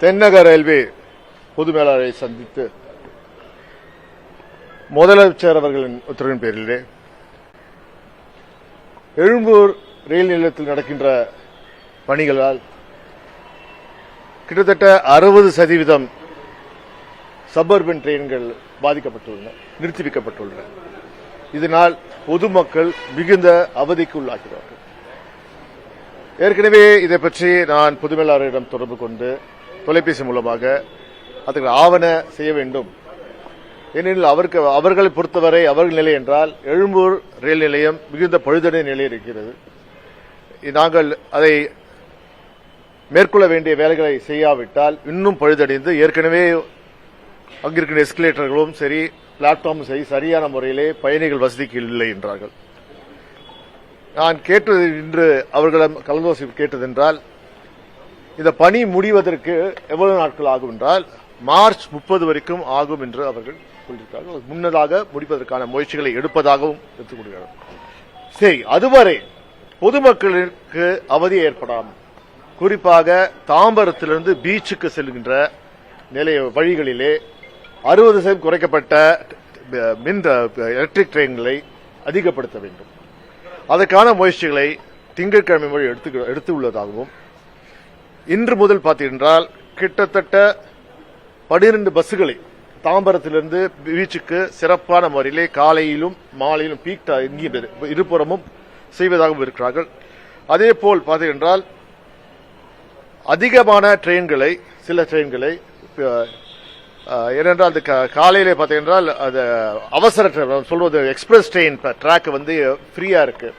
தென்னக ரயில்வே பொது மேலாளரை சந்தித்து முதலமைச்சர் அவர்களின் உத்தரவின் பேரிலே எழும்பூர் ரயில் நிலையத்தில் நடக்கின்ற பணிகளால் கிட்டத்தட்ட 60% சபர்பன் ட்ரெயின்கள் பாதிக்கப்பட்டுள்ளன, நிறுத்தி வைக்கப்பட்டுள்ளன. இதனால் பொதுமக்கள் மிகுந்த அவதிக்கு உள்ளாகிறார்கள். ஏற்கனவே இதை பற்றி நான் பொது மேலாளரிடம் தொடர்பு கொண்டு தொலைபேசி மூலமாக அதற்கு ஆவண செய்ய வேண்டும். ஏனெனில் அவர்களை பொறுத்தவரை அவர்கள் நிலை என்றால் எழும்பூர் ரயில் நிலையம் மிகுந்த பழுதடை நிலை இருக்கிறது. நாங்கள் அதை மேற்கொள்ள வேண்டிய வேலைகளை செய்யாவிட்டால் இன்னும் பழுதடைந்து ஏற்கனவே அங்கிருக்கிற எஸ்கலேட்டர்களும் சரி பிளாட்ஃபார்மும் சரி சரியான முறையிலே பயணிகள் வசதிக்கு இல்லை என்றார்கள். நான் கேட்டது இன்று அவர்களிடம் கலந்தாலோசனை கேட்டதென்றால் இந்த பணி முடிவதற்கு எவ்வளவு நாட்கள் ஆகும் என்றால் மார்ச் 30 வரைக்கும் ஆகும் என்று அவர்கள் சொல்லியிருக்கிறார்கள். முன்னதாக முடிப்பதற்கான முயற்சிகளை எடுப்பதாகவும் எடுத்துக்கொள்கிறார்கள். சரி, அதுவரை பொதுமக்களுக்கு அவதி ஏற்படாமல் குறிப்பாக தாம்பரத்திலிருந்து பீச்சுக்கு செல்கின்ற நிலைய வழிகளிலே 60% குறைக்கப்பட்ட எலக்ட்ரிக் ட்ரெயின்களை அதிகப்படுத்த வேண்டும். அதற்கான முயற்சிகளை திங்கட்கிழமை வரை எடுத்துள்ளதாகவும் இன்று முதல் பார்த்தீங்கன்றால் கிட்டத்தட்ட 12 பஸ்ஸுகளை தாம்பரத்திலிருந்து பீச்சுக்கு சிறப்பான முறையிலே காலையிலும் மாலையிலும் பீக் இருபுறமும் செய்வதாகவும் இருக்கிறார்கள். அதேபோல் பார்த்தீங்கன்றால் அதிகமான ட்ரெயின்களை சில ட்ரெயின்களை ஏனென்றால் அந்த காலையிலே பார்த்தீங்கன்றால் அது அவசர சொல்வது எக்ஸ்பிரஸ் ட்ரெயின் ட்ராக் வந்து ஃப்ரீயா இருக்கு.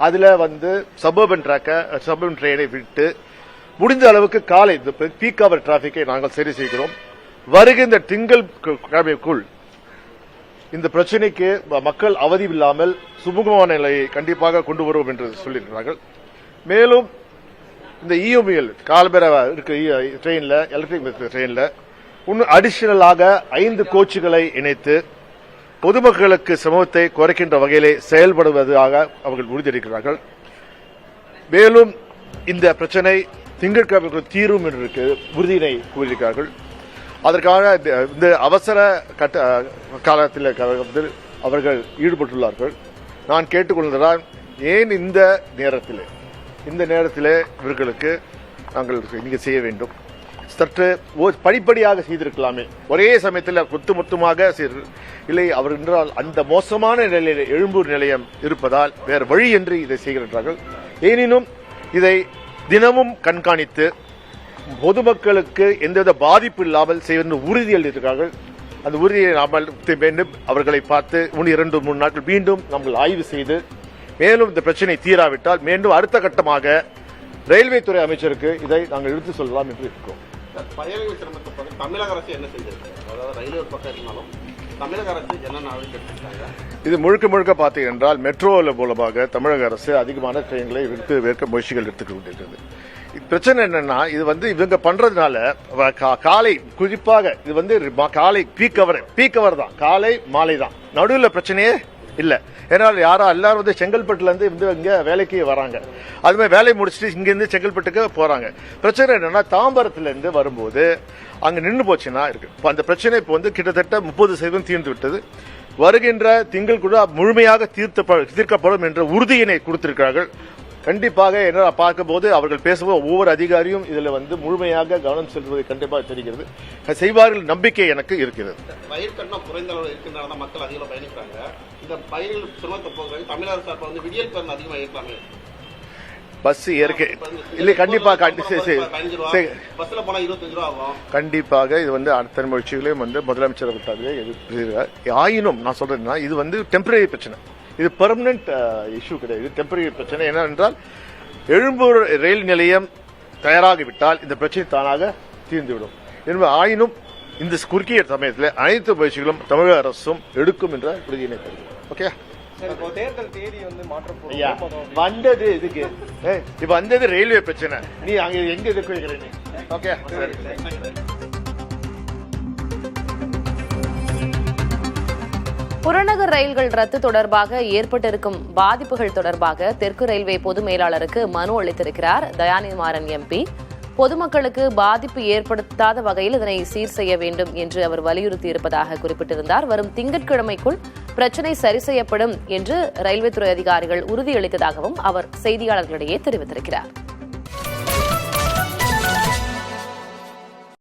அதுல வந்து சபர்பன் ட்ரெயினை விட்டு முடிந்த அளவுக்கு காலை பீக் அவர் டிராபிக்கை நாங்கள் சரி செய்கிறோம். வருகின்ற திங்கட்கிழமைக்குள் இந்த பிரச்சனைக்கு மக்கள் அவதி இல்லாமல் சுமூகமான நிலையை கண்டிப்பாக கொண்டு வருவோம் என்று சொல்லியிருக்கிறார்கள். மேலும் இந்த இஎம்எல் காலபேர இருக்க ட்ரெயின்ல எலக்ட்ரிக் ட்ரெயின்ல இன்னும் அடிஷனலாக 5 கோச்சுகளை இணைத்து பொதுமக்களுக்கு சிரமத்தை குறைக்கின்ற வகையிலே செயல்படுவதாக அவர்கள் உறுதியளிக்கிறார்கள். மேலும் இந்த பிரச்சனை திங்கட்கிழமைக்கு தீரும் என்று உறுதியினை கூறியிருக்கிறார்கள். அதற்காக இந்த அவசர காலத்தில் அவர்கள் ஈடுபட்டுள்ளார்கள். நான் கேட்டுக்கொள்வதுதான், ஏன் இந்த நேரத்தில் இவர்களுக்கு நாங்கள் இங்கே செய்ய வேண்டும், சற்று படிப்படியாக செய்திருக்கலாமே, ஒரே சமயத்தில் மொத்தமாக இல்லை. அவர் என்றால் அந்த மோசமான நிலையில் எழும்பூர் நிலையம் இருப்பதால் வேறு வழி என்று இதை செய்கிறார்கள். எனினும் இதை தினமும் கண்காணித்து பொதுமக்களுக்கு எந்தவித பாதிப்பு இல்லாமல் செய்வது உறுதியளித்திருக்கிறார்கள். அந்த உறுதியை நாம் அவர்களை பார்த்து 2-3 நாட்கள் மீண்டும் நாங்கள் ஆய்வு செய்து மேலும் இந்த பிரச்சனை தீராவிட்டால் மீண்டும் அடுத்த கட்டமாக ரயில்வே துறை அமைச்சருக்கு இதை நாங்கள் எடுத்து சொல்லலாம் என்று இருக்கோம். பயணிகள் சிரமத்தை தமிழக அரசு என்ன செய்திருக்கு? அதாவது ரயில்வே பக்கம் இருந்தாலும் தமிழக அரசு என்ன நடவடிக்கை எடுத்திருக்காங்க? இது முழுக்க பார்த்தீங்க என்றால் மெட்ரோல மூலமாக தமிழக அரசு அதிகமான ட்ரெயின்களை வைக்க முயற்சிகள் எடுத்துக்கொண்டிருக்கிறது. பிரச்சனை என்னன்னா, இது வந்து இவங்க பண்றதுனால காலை குறிப்பாக இது வந்து காலை பீக் அவர் தான், காலை மாலை தான், நடுவில் பிரச்சனையே இல்ல. ஏன்னால் எல்லாரும் வந்து செங்கல்பட்டுல இருந்து இங்க வேலைக்கு வராங்க, அதுமே வேலையை முடிச்சுட்டு இங்க இருந்து செங்கல்பட்டுக்கு போறாங்க. பிரச்சனை என்னன்னா, தாம்பரத்துல இருந்து வரும்போது அங்க நின்று போச்சுன்னா இருக்கு. அந்த பிரச்சனை இப்போ வந்து கிட்டத்தட்ட 30% தீர்ந்து விட்டது. வருகின்ற திங்கள் கூட முழுமையாக தீர்க்கப்படும் என்ற உறுதியினை கொடுத்திருக்கிறார்கள். கண்டிப்பாக என்ன பார்க்கும்போது அவர்கள் பேசும்போது ஒவ்வொரு அதிகாரியும் இதுல வந்து முழுமையாக கவனம் செலுத்துவதை கண்டிப்பாக தெரிகிறது, செய்வார்கள் நம்பிக்கை எனக்கு இருக்கிறது. ரயில் கட்டணம் குறைந்த அளவில் இருக்கின்றன, மக்கள் அதிகம் பயணிக்கிறாங்க. இந்த பயணிகள் சிரமத்தை போகிறது தமிழக அரசு வந்து விடியல் பேருந்து அதிகமாக இருக்கலாமே, பஸ் இல்லை கண்டிப்பாக கண்டிப்பாக இது வந்து அத்தனை முயற்சிகளையும் வந்து முதலமைச்சர் விட்டார்கள். ஆயினும் நான் சொல்றேன்னா, இது வந்து டெம்பரரி பிரச்சனை, இது பெர்மனன்ட் இஷ்யூ கிடையாது, டெம்பரரி பிரச்சனை. என்னவென்றால் எழும்பூர் ரயில் நிலையம் தயாராகிவிட்டால் இந்த பிரச்சனை தானாக தீர்ந்துவிடும். எனவே ஆயினும் இந்த குறுகிய சமயத்தில் அனைத்து முயற்சிகளும் தமிழக அரசும் எடுக்கும் என்ற உறுதியினை தருகிறோம். ஓகே, வந்தது இதுக்கு இப்ப வந்தது ரயில்வே பிரச்சனை, நீ அங்க எங்க இருக்கிற நீ? ஓகே, புறநகர் ரயில்கள் ரத்து தொடர்பாக ஏற்பட்டிருக்கும் பாதிப்புகள் தொடர்பாக தெற்கு ரயில்வே பொது மேலாளருக்கு மனு அளித்திருக்கிறார் தயாநிதி மாறன் எம்பி. பொதுமக்களுக்கு பாதிப்பு ஏற்படுத்தாத வகையில் இதனை சீர் செய்ய வேண்டும் என்று அவர் வலியுறுத்தியிருப்பதாக குறிப்பிட்டிருந்தார். வரும் திங்கட்கிழமைக்குள் பிரச்சினை சரி செய்யப்படும் என்று ரயில்வே துறை அதிகாரிகள் உறுதியளித்ததாகவும் அவர் செய்தியாளர்களிடையே தெரிவித்திருக்கிறார்.